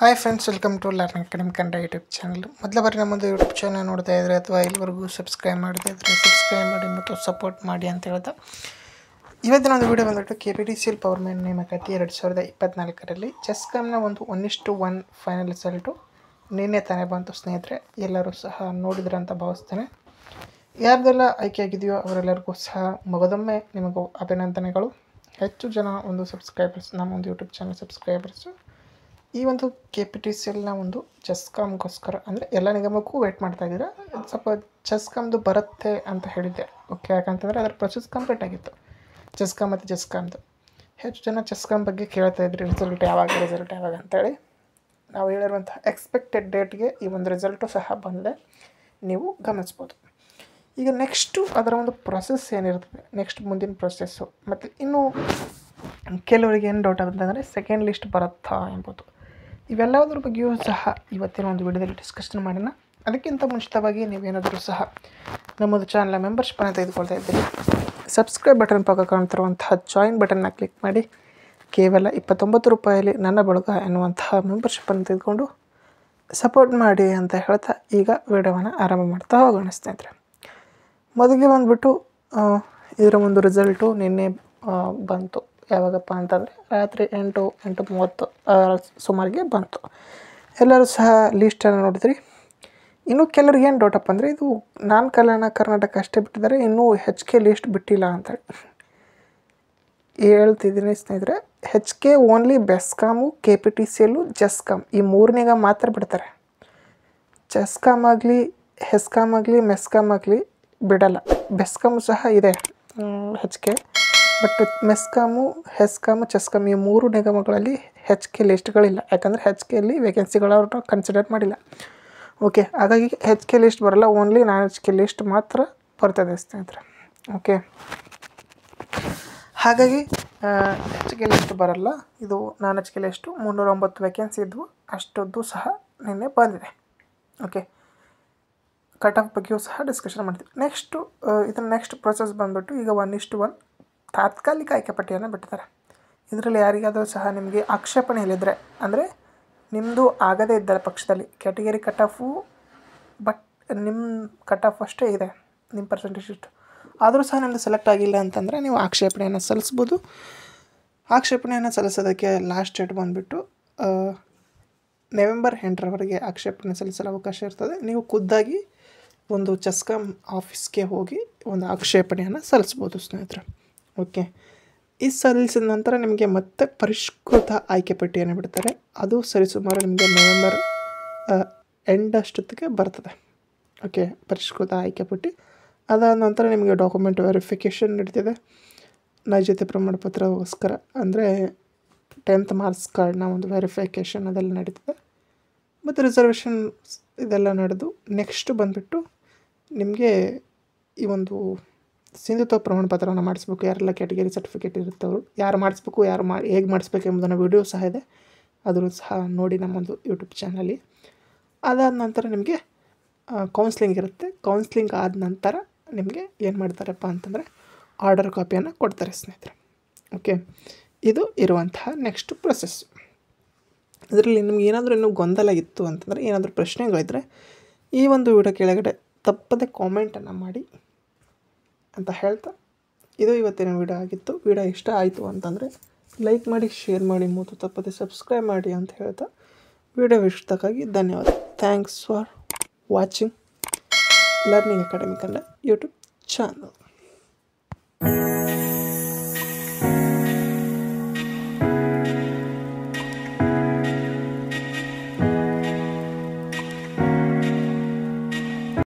Hi friends, welcome to learning academy Kannada YouTube channel. ಮೊದಲ ಬಾರಿ ನಮ್ಮದು ಯೂಟ್ಯೂಬ್ ಚಾನಲ್ ನೋಡ್ತಾ ಇದ್ದರೆ ಅಥವಾ ಇಲ್ಲಿವರೆಗೂ ಸಬ್ಸ್ಕ್ರೈಬ್ ಮಾಡದೇ ಇದ್ದರೆ ಸಬ್ಸ್ಕ್ರೈಬ್ ಮಾಡಿ ಮತ್ತು ಸಪೋರ್ಟ್ ಮಾಡಿ ಅಂತ ಹೇಳ್ತಾ ಇವತ್ತಿನ ಒಂದು ವೀಡಿಯೋ ಬಂದುಬಿಟ್ಟು KPTCL ಪವರ್ ಮ್ಯಾನ್ ನೇಮಕಾತಿ 2024ರಲ್ಲಿ ಚೆಸ್ಕಾಮ್ನ ಒಂದು 1:1 ಫೈನಲ್ ರಿಸಲ್ಟು ನಿನ್ನೆ ತಾನೇ ಬಂತು ಸ್ನೇಹಿತರೆ. ಎಲ್ಲರೂ ಸಹ ನೋಡಿದ್ರೆ ಅಂತ ಭಾವಿಸ್ತೇನೆ. ಯಾರ್ದೆಲ್ಲ ಆಯ್ಕೆ ಆಗಿದೆಯೋ ಅವರೆಲ್ಲರಿಗೂ ಸಹ ಮಗದೊಮ್ಮೆ ನಿಮಗೂ ಅಭಿನಂದನೆಗಳು. ಹೆಚ್ಚು ಜನ ಒಂದು ಸಬ್ಸ್ಕ್ರೈಬರ್ಸ್, ನಮ್ಮ ಒಂದು ಯೂಟ್ಯೂಬ್ ಚಾನಲ್ ಸಬ್ಸ್ಕ್ರೈಬರ್ಸು ಈ ಒಂದು KPTCLನ ಒಂದು ಚೆಸ್ಕಾಮ್ಗೋಸ್ಕರ ಅಂದರೆ ಎಲ್ಲ ನಿಗಮಕ್ಕೂ ವೆಯ್ಟ್ ಮಾಡ್ತಾಯಿದ್ದೀರಾ. ಸ್ವಲ್ಪ ಚೆಸ್ಕಾಮ್ದು ಬರುತ್ತೆ ಅಂತ ಹೇಳಿದ್ದೆ. ಓಕೆ, ಯಾಕಂತಂದರೆ ಅದರ ಪ್ರೊಸೆಸ್ ಕಂಪ್ಲೀಟ್ ಆಗಿತ್ತು ಚೆಸ್ಕಾಮ್ ಮತ್ತು ಚೆಸ್ಕಾಮ್ದು. ಹೆಚ್ಚು ಜನ ಚೆಸ್ಕಾಮ್ ಬಗ್ಗೆ ಕೇಳ್ತಾ ಇದ್ರಿ, ರಿಸಲ್ಟ್ ಯಾವಾಗ ಅಂತೇಳಿ. ನಾವು ಹೇಳಿರುವಂಥ ಎಕ್ಸ್ಪೆಕ್ಟೆಡ್ ಡೇಟ್ಗೆ ಈ ಒಂದು ರಿಸಲ್ಟು ಸಹ ಬಂದಿದೆ, ನೀವು ಗಮನಿಸ್ಬೋದು. ಈಗ ನೆಕ್ಸ್ಟು ಅದರ ಒಂದು ಪ್ರೊಸೆಸ್ ಏನಿರ್ತದೆ, ನೆಕ್ಸ್ಟ್ ಮುಂದಿನ ಪ್ರೊಸೆಸ್ಸು. ಮತ್ತು ಇನ್ನೂ ಕೆಲವರಿಗೆ ಏನು ಡೌಟ್ ಆಗುತ್ತೆ ಅಂದರೆ ಸೆಕೆಂಡ್ ಲಿಸ್ಟ್ ಬರುತ್ತಾ ಎಂಬುದು. ಇವೆಲ್ಲದರ ಬಗ್ಗೆಯೂ ಸಹ ಇವತ್ತಿನ ಒಂದು ವಿಡಿಯೋದಲ್ಲಿ ಡಿಸ್ಕಷನ್ ಮಾಡೋಣ. ಅದಕ್ಕಿಂತ ಮುಂಚಿತವಾಗಿ ನೀವೇನಾದರೂ ಸಹ ನಮ್ಮದು ಚಾನಲ್ ಮೆಂಬರ್ಶಿಪ್ಪನ್ನು ತೆಗೆದುಕೊಳ್ತಾ ಇದ್ದೀರಿ, ಸಬ್ಸ್ಕ್ರೈಬ್ ಬಟನ್ ಪಕ್ಕ ಕಾಣ್ತಿರುವಂತಹ ಜಾಯಿನ್ ಬಟನ್ನ ಕ್ಲಿಕ್ ಮಾಡಿ ಕೇವಲ 29 ರೂಪಾಯಲ್ಲಿ ನನ್ನ ಬಳಗ ಎನ್ನುವಂತಹ ಮೆಂಬರ್ಶಿಪ್ಪನ್ನು ತೆಗೆದುಕೊಂಡು ಸಪೋರ್ಟ್ ಮಾಡಿ ಅಂತ ಹೇಳ್ತಾ ಈಗ ವಿಡಿಯೋವನ್ನು ಆರಂಭ ಮಾಡ್ತಾ ಹೋಗೋಣ ಸ್ನೇಹಿತರೆ. ಮೊದಲಿಗೆ ಬಂದುಬಿಟ್ಟು ಇದರ ಒಂದು ರಿಸಲ್ಟು ನಿನ್ನೆ ಬಂತು. ಯಾವಾಗಪ್ಪ ಅಂತಂದರೆ ರಾತ್ರಿ 8:30 ಸುಮಾರಿಗೆ ಬಂತು. ಎಲ್ಲರೂ ಸಹ ಲೀಸ್ಟನ್ನು ನೋಡಿದ್ರಿ. ಇನ್ನೂ ಕೆಲವ್ರಿಗೆ ಏನು ಡೌಟಪ್ಪ ಅಂದರೆ ಇದು ಕರ್ನಾಟಕ ಅಷ್ಟೇ ಬಿಟ್ಟಿದ್ದಾರೆ, ಇನ್ನೂ HK ಲೀಸ್ಟ್ ಬಿಟ್ಟಿಲ್ಲ ಅಂತೇಳಿ ಹೇಳ್ತಿದ್ದೀನಿ ಸ್ನೇಹಿತರೆ. HK only BESCOM, KPTCL, CESCOM ಈ ಮೂರನೇಗ ಮಾತ್ರ ಬಿಡ್ತಾರೆ. ಚೆಸ್ಕಾಮ್ ಆಗಲಿ, ಹೆಸ್ಕಾಮ್ ಆಗಲಿ, ಮೆಸ್ಕಾಮ್ ಆಗಲಿ ಬಿಡಲ್ಲ. ಬೆಸ್ಕಾಮು ಸಹ ಇದೆ HK, ಬಟ್ ಮೆಸ್ಕಾಮು, ಹೆಸ್ಕಾಮು, ಚೆಸ್ಕಾಮ್ ಈ ಮೂರು ನಿಗಮಗಳಲ್ಲಿ HK ಲಿಸ್ಟ್ಗಳಿಲ್ಲ. ಯಾಕಂದರೆ HKಯಲ್ಲಿ ವೇಕೆನ್ಸಿಗಳವ್ರನ್ನ ಕನ್ಸಿಡರ್ ಮಾಡಿಲ್ಲ. ಓಕೆ, ಹಾಗಾಗಿ HK ಲಿಸ್ಟ್ ಬರೋಲ್ಲ, ಓನ್ಲಿ HK ಲಿಸ್ಟ್ ಮಾತ್ರ ಬರ್ತದೆ ಸ್ನೇಹಿತರೆ. ಓಕೆ, ಹಾಗಾಗಿ HK ಲಿಸ್ಟ್ ಬರೋಲ್ಲ. ಇದು HK ಲಿಸ್ಟು 309 ವೇಕೆನ್ಸಿ ಇದ್ವು, ಅಷ್ಟೊಂದು ಸಹ ನಿನ್ನೆ ಬಂದಿದೆ. ಓಕೆ, ಕಟ್ ಆಫ್ ಬಗ್ಗೆಯೂ ಸಹ ಡಿಸ್ಕಷನ್ ಮಾಡ್ತೀವಿ. ನೆಕ್ಸ್ಟ್ ಪ್ರೊಸೆಸ್ ಬಂದುಬಿಟ್ಟು ಈಗ 1:1 ತಾತ್ಕಾಲಿಕ ಆಯ್ಕೆ ಪಟ್ಟಿಯನ್ನು ಬಿಟ್ಟಿದ್ದಾರೆ. ಇದರಲ್ಲಿ ಯಾರಿಗಾದರೂ ಸಹ ನಿಮಗೆ ಆಕ್ಷೇಪಣೆ ಇಲ್ಲಿದ್ದರೆ, ಅಂದರೆ ನಿಮ್ಮದು ಆಗದೇ ಇದ್ದರೆ ಪಕ್ಷದಲ್ಲಿ ಕ್ಯಾಟಗರಿ ಕಟ್ ಆಫು, ಬಟ್ ನಿಮ್ಮ ಕಟ್ ಆಫ್ ಅಷ್ಟೇ ಇದೆ, ನಿಮ್ಮ ಪರ್ಸೆಂಟೇಜ್ ಇಷ್ಟು ಆದರೂ ಸಹ ನಿಮ್ಮದು ಸೆಲೆಕ್ಟ್ ಆಗಿಲ್ಲ ಅಂತಂದರೆ ನೀವು ಆಕ್ಷೇಪಣೆಯನ್ನು ಸಲ್ಲಿಸ್ಬೋದು. ಆಕ್ಷೇಪಣೆಯನ್ನು ಸಲ್ಲಿಸೋದಕ್ಕೆ ಲಾಸ್ಟ್ ಡೇಟ್ ಬಂದುಬಿಟ್ಟು ನವೆಂಬರ್ 8ರವರೆಗೆ ಆಕ್ಷೇಪಣೆ ಸಲ್ಲಿಸಲು ಅವಕಾಶ ಇರ್ತದೆ. ನೀವು ಖುದ್ದಾಗಿ ಒಂದು ಚೆಸ್ಕಾಮ್ ಆಫೀಸ್ಗೆ ಹೋಗಿ ಒಂದು ಆಕ್ಷೇಪಣೆಯನ್ನು ಸಲ್ಲಿಸ್ಬೋದು ಸ್ನೇಹಿತರೆ. ಓಕೆ, ಈ ಸಲ್ಲಿಸಿದ ನಂತರ ನಿಮಗೆ ಮತ್ತೆ ಪರಿಷ್ಕೃತ ಆಯ್ಕೆ ಪಟ್ಟಿಯನ್ನು ಬಿಡ್ತಾರೆ. ಅದು ಸರಿಸುಮಾರು ನಿಮಗೆ ನವೆಂಬರ್ ಎಂಡ್ ಅಷ್ಟೊತ್ತಿಗೆ ಬರ್ತದೆ. ಓಕೆ, ಪರಿಷ್ಕೃತ ಆಯ್ಕೆ ಪಟ್ಟಿ ಅದಾದ ನಂತರ ನಿಮಗೆ ಡಾಕ್ಯುಮೆಂಟ್ ವೆರಿಫಿಕೇಷನ್ ನಡೀತಿದೆ. ನೈಜತೆ ಪ್ರಮಾಣ ಪತ್ರಗೋಸ್ಕರ ಅಂದರೆ 10th ಮಾರ್ಕ್ಸ್ ಕಾರ್ಡ್ನ ಒಂದು ವೆರಿಫಿಕೇಷನ್ ಅದೆಲ್ಲ ನಡೀತದೆ. ಮತ್ತು ರಿಸರ್ವೇಷನ್ ಇದೆಲ್ಲ ನಡೆದು ನೆಕ್ಸ್ಟ್ ಬಂದುಬಿಟ್ಟು ನಿಮಗೆ ಈ ಒಂದು ಸಿಂಧುತ್ವ ಪ್ರಮಾಣ ಪತ್ರವನ್ನು ಮಾಡಿಸ್ಬೇಕು. ಯಾರೆಲ್ಲ ಕ್ಯಾಟಗರಿ ಸರ್ಟಿಫಿಕೇಟ್ ಇರುತ್ತವರು ಯಾರು ಮಾಡಿಸ್ಬೇಕು, ಹೇಗೆ ಮಾಡಿಸ್ಬೇಕು ಎಂಬುದನ್ನು ವಿಡಿಯೋ ಸಹ ಇದೆ, ಅದನ್ನು ಸಹ ನೋಡಿ ನಮ್ಮೊಂದು ಯೂಟ್ಯೂಬ್ ಚಾನಲ್ಲಿ. ಅದಾದ ನಂತರ ನಿಮಗೆ ಕೌನ್ಸ್ಲಿಂಗ್ ಇರುತ್ತೆ. ಕೌನ್ಸ್ಲಿಂಗ್ ಆದ ನಂತರ ನಿಮಗೆ ಏನು ಮಾಡ್ತಾರಪ್ಪ ಅಂತಂದರೆ ಆರ್ಡರ್ ಕಾಪಿಯನ್ನು ಕೊಡ್ತಾರೆ ಸ್ನೇಹಿತರೆ. ಓಕೆ, ಇದು ಇರುವಂತಹ ನೆಕ್ಸ್ಟ್ ಪ್ರೊಸೆಸ್. ಇದರಲ್ಲಿ ನಿಮ್ಗೆ ಏನಾದರೂ ಇನ್ನೂ ಗೊಂದಲ ಇತ್ತು ಅಂತಂದರೆ, ಏನಾದರೂ ಪ್ರಶ್ನೆಗಳಿದ್ದರೆ ಈ ಒಂದು ವಿಡಿಯೋ ಕೆಳಗಡೆ ತಪ್ಪದೆ ಕಾಮೆಂಟನ್ನು ಮಾಡಿ ಅಂತ ಹೇಳ್ತಾ ಇದು ಇವತ್ತಿನ ವಿಡಿಯೋ ಆಗಿತ್ತು. ವಿಡಿಯೋ ಇಷ್ಟ ಆಯಿತು ಅಂತಂದರೆ ಲೈಕ್ ಮಾಡಿ, ಶೇರ್ ಮಾಡಿ ಮತ್ತು ತಪ್ಪದೆ ಸಬ್ಸ್ಕ್ರೈಬ್ ಮಾಡಿ ಅಂತ ಹೇಳ್ತಾ ವಿಡಿಯೋ ಇಷ್ಟಕ್ಕಾಗಿ ಧನ್ಯವಾದ. Thanks for watching learning academy Kannada YouTube channel.